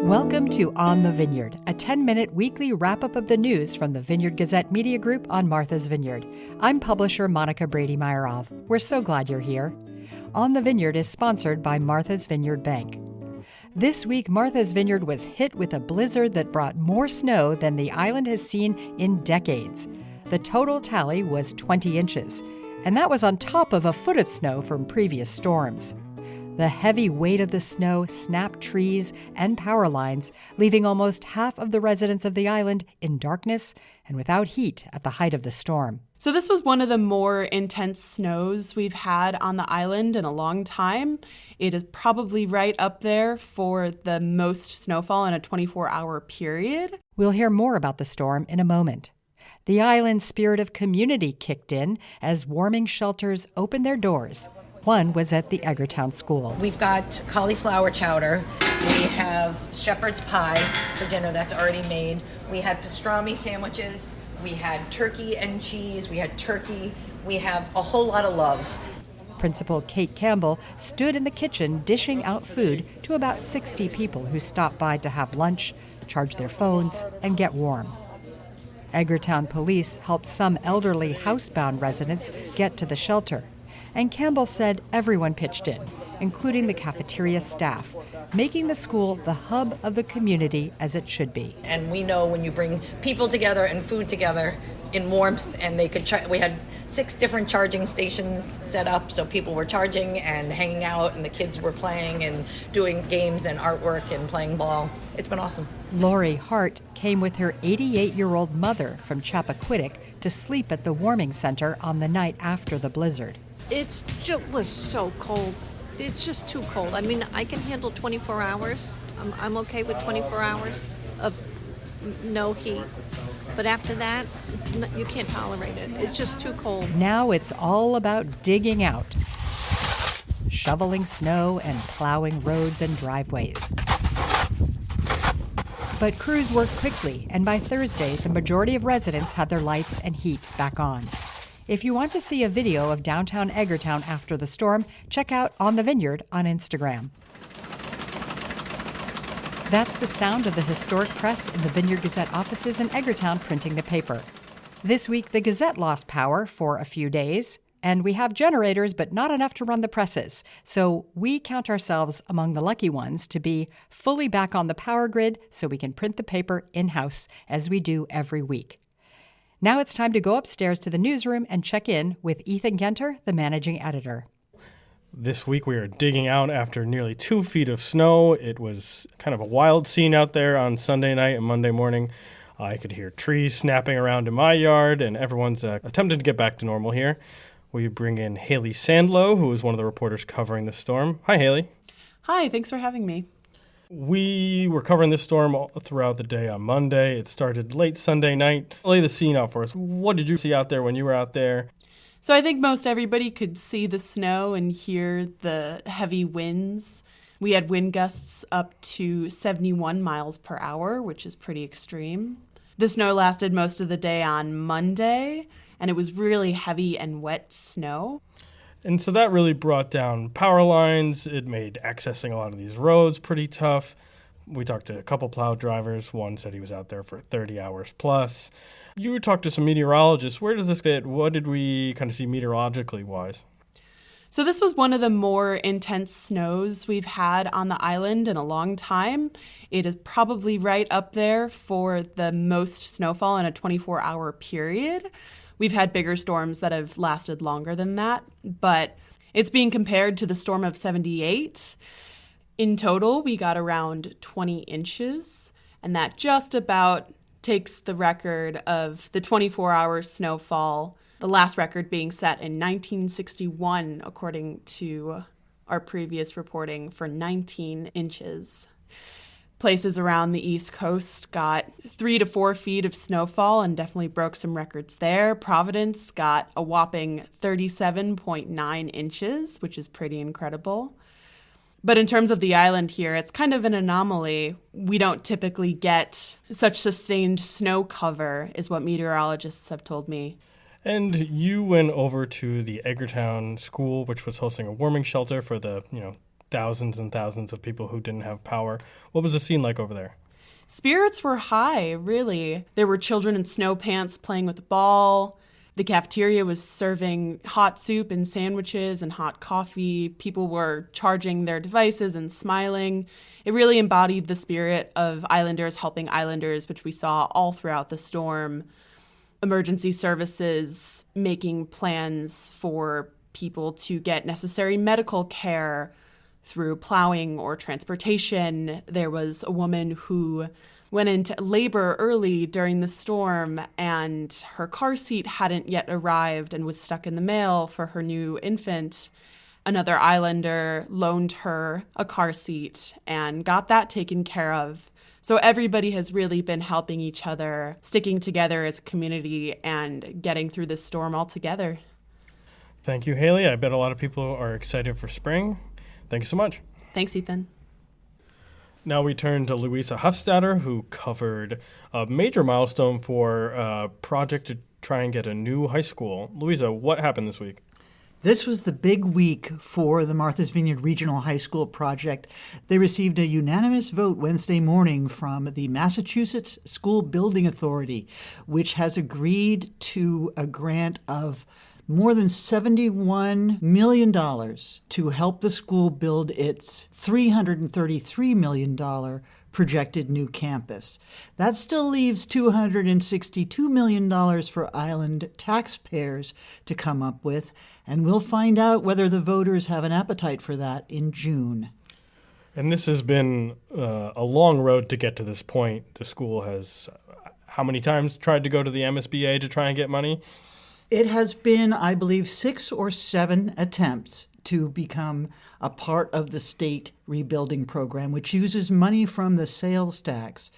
Welcome to On the Vineyard, a 10-minute weekly wrap-up of the news from the Vineyard Gazette Media Group on Martha's Vineyard. I'm publisher Monica Brady-Meyerov. We're so glad you're here. On the Vineyard is sponsored by Martha's Vineyard Bank. This week, Martha's Vineyard was hit with a blizzard that brought more snow than the island has seen in decades. The total tally was 20 inches, and that was on top of a foot of snow from previous storms. The heavy weight of the snow snapped trees and power lines, leaving almost half of the residents of the island in darkness and without heat at the height of the storm. So this was one of the more intense snows we've had on the island in a long time. It is probably right up there for the most snowfall in a 24-hour period. We'll hear more about the storm in a moment. The island's spirit of community kicked in as warming shelters opened their doors. One was at the Edgartown school. We've got cauliflower chowder. We have shepherd's pie for dinner that's already made. We had pastrami sandwiches. We had turkey and cheese. We had turkey. We have a whole lot of love. Principal Kate Campbell stood in the kitchen dishing out food to about 60 people who stopped by to have lunch, charge their phones, and get warm. Edgartown police helped some elderly housebound residents get to the shelter. And Campbell said everyone pitched in, including the cafeteria staff, making the school the hub of the community as it should be. And we know when you bring people together and food together in warmth, and they could we had 6 different charging stations set up, so people were charging and hanging out, and the kids were playing and doing games and artwork and playing ball. It's been awesome. Lori Hart came with her 88-year-old mother from Chappaquiddick to sleep at the warming center on the night after the blizzard. It was so cold. It's just too cold. I mean, I can handle 24 hours. I'm okay with 24 hours of no heat. But after that, you can't tolerate it. It's just too cold. Now it's all about digging out, shoveling snow and plowing roads and driveways. But crews worked quickly, and by Thursday, the majority of residents had their lights and heat back on. If you want to see a video of downtown Edgartown after the storm, check out On the Vineyard on Instagram. That's the sound of the historic press in the Vineyard Gazette offices in Edgartown printing the paper. This week, the Gazette lost power for a few days, and we have generators, but not enough to run the presses. So we count ourselves among the lucky ones to be fully back on the power grid so we can print the paper in-house, as we do every week. Now it's time to go upstairs to the newsroom and check in with Ethan Genter, the managing editor. This week we are digging out after nearly 2 feet of snow. It was kind of a wild scene out there on Sunday night and Monday morning. I could hear trees snapping around in my yard, and everyone's attempting to get back to normal here. We bring in Haley Sandlow, who is one of the reporters covering the storm. Hi, Haley. Hi, thanks for having me. We were covering this storm throughout the day on Monday. It started late Sunday night. Lay the scene out for us. What did you see out there when you were out there? So I think most everybody could see the snow and hear the heavy winds. We had wind gusts up to 71 miles per hour, which is pretty extreme. The snow lasted most of the day on Monday, and it was really heavy and wet snow. And so that really brought down power lines. It made accessing a lot of these roads pretty tough. We talked to a couple plow drivers. One said he was out there for 30 hours plus. You talked to some meteorologists. Where does this fit? What did we kind of see meteorologically wise? So this was one of the more intense snows we've had on the island in a long time. It is probably right up there for the most snowfall in a 24-hour period. We've had bigger storms that have lasted longer than that, but it's being compared to the storm of 78. In total, we got around 20 inches, and that just about takes the record of the 24-hour snowfall, the last record being set in 1961, according to our previous reporting, for 19 inches. Places around the East Coast got 3 to 4 feet of snowfall and definitely broke some records there. Providence got a whopping 37.9 inches, which is pretty incredible. But in terms of the island here, it's kind of an anomaly. We don't typically get such sustained snow cover, is what meteorologists have told me. And you went over to the Edgartown school, which was hosting a warming shelter for the, thousands and thousands of people who didn't have power. What was the scene like over there? Spirits were high, really. There were children in snow pants playing with a ball. The cafeteria was serving hot soup and sandwiches and hot coffee. People were charging their devices and smiling. It really embodied the spirit of Islanders helping Islanders, which we saw all throughout the storm. Emergency services making plans for people to get necessary medical care through plowing or transportation. There was a woman who went into labor early during the storm, and her car seat hadn't yet arrived and was stuck in the mail for her new infant. Another Islander loaned her a car seat and got that taken care of. So everybody has really been helping each other, sticking together as a community, and getting through this storm all together. Thank you, Haley. I bet a lot of people are excited for spring. Thank you so much. Thanks, Ethan. Now we turn to Louisa Huffstadter, who covered a major milestone for a project to try and get a new high school. Louisa, what happened this week? This was the big week for the Martha's Vineyard Regional High School project. They received a unanimous vote Wednesday morning from the Massachusetts School Building Authority, which has agreed to a grant of more than $71 million to help the school build its $333 million projected new campus. That still leaves $262 million for Island taxpayers to come up with, and we'll find out whether the voters have an appetite for that in June. And this has been a long road to get to this point. The school has how many times tried to go to the MSBA to try and get money? It has been, I believe, 6 or 7 attempts to become a part of the state rebuilding program, which uses money from the sales tax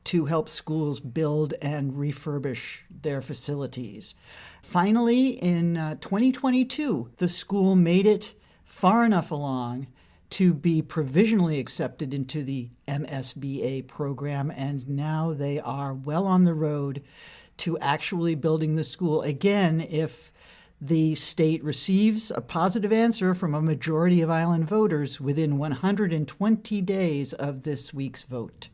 to help schools build and refurbish their facilities. Finally, in 2022, the school made it far enough along to be provisionally accepted into the MSBA program, and now they are well on the road to actually building the school. Again, if the state receives a positive answer from a majority of Island voters within 120 days of this week's vote.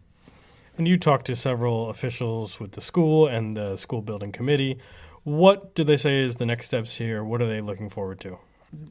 And you talked to several officials with the school and the school building committee. What do they say is the next steps here? What are they looking forward to?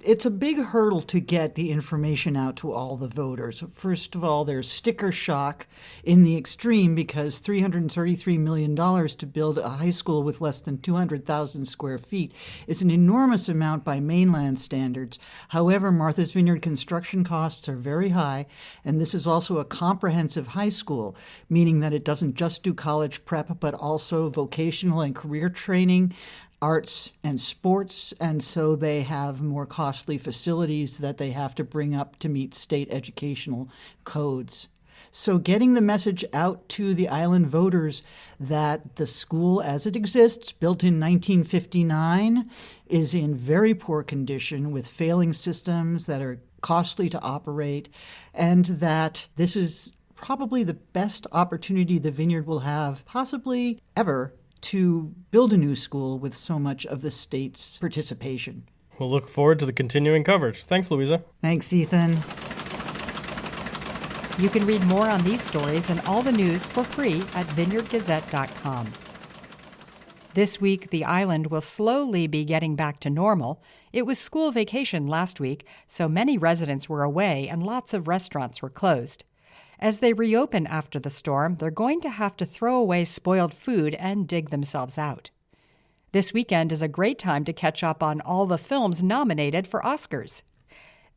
It's a big hurdle to get the information out to all the voters. First of all, there's sticker shock in the extreme because $333 million to build a high school with less than 200,000 square feet is an enormous amount by mainland standards. However, Martha's Vineyard construction costs are very high, and this is also a comprehensive high school, meaning that it doesn't just do college prep, but also vocational and career training, arts and sports, and so they have more costly facilities that they have to bring up to meet state educational codes. So getting the message out to the island voters that the school as it exists, built in 1959, is in very poor condition with failing systems that are costly to operate, and that this is probably the best opportunity the Vineyard will have, possibly ever, to build a new school with so much of the state's participation. We'll look forward to the continuing coverage. Thanks, Louisa. Thanks, Ethan. You can read more on these stories and all the news for free at vineyardgazette.com. This week, the island will slowly be getting back to normal. It was school vacation last week, so many residents were away and lots of restaurants were closed. As they reopen after the storm, they're going to have to throw away spoiled food and dig themselves out. This weekend is a great time to catch up on all the films nominated for Oscars.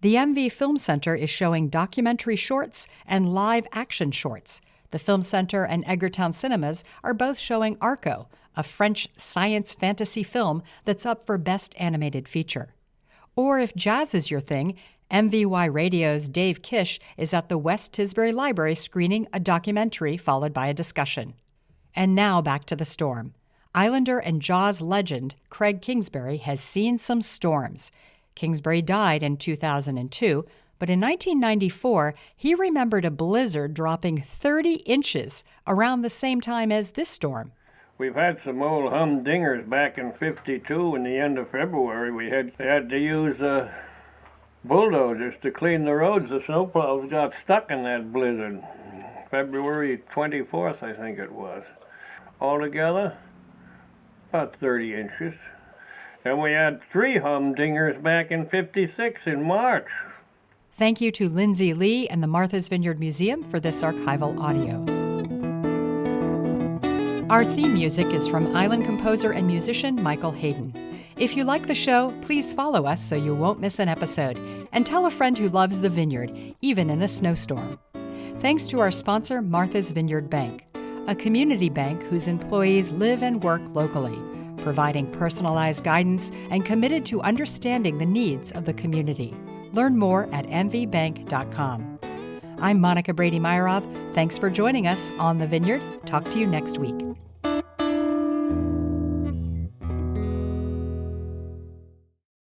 The MV Film Center is showing documentary shorts and live action shorts. The Film Center and Edgartown Cinemas are both showing Arco, a French science fantasy film that's up for Best Animated Feature. Or if jazz is your thing, MVY Radio's Dave Kish is at the West Tisbury Library screening a documentary followed by a discussion. And now back to the storm. Islander and Jaws legend Craig Kingsbury has seen some storms. Kingsbury died in 2002, but in 1994, he remembered a blizzard dropping 30 inches around the same time as this storm. We've had some old humdingers back in '52 in the end of February. We had to use bulldozers to clean the roads. The snowplows got stuck in that blizzard. February 24th, I think it was. Altogether, about 30 inches. And we had 3 humdingers back in '56 in March. Thank you to Lindsay Lee and the Martha's Vineyard Museum for this archival audio. Our theme music is from island composer and musician Michael Hayden. If you like the show, please follow us so you won't miss an episode, and tell a friend who loves the vineyard, even in a snowstorm. Thanks to our sponsor, Martha's Vineyard Bank, a community bank whose employees live and work locally, providing personalized guidance and committed to understanding the needs of the community. Learn more at mvbank.com. I'm Monica Brady-Meyerov. Thanks for joining us on The Vineyard. Talk to you next week.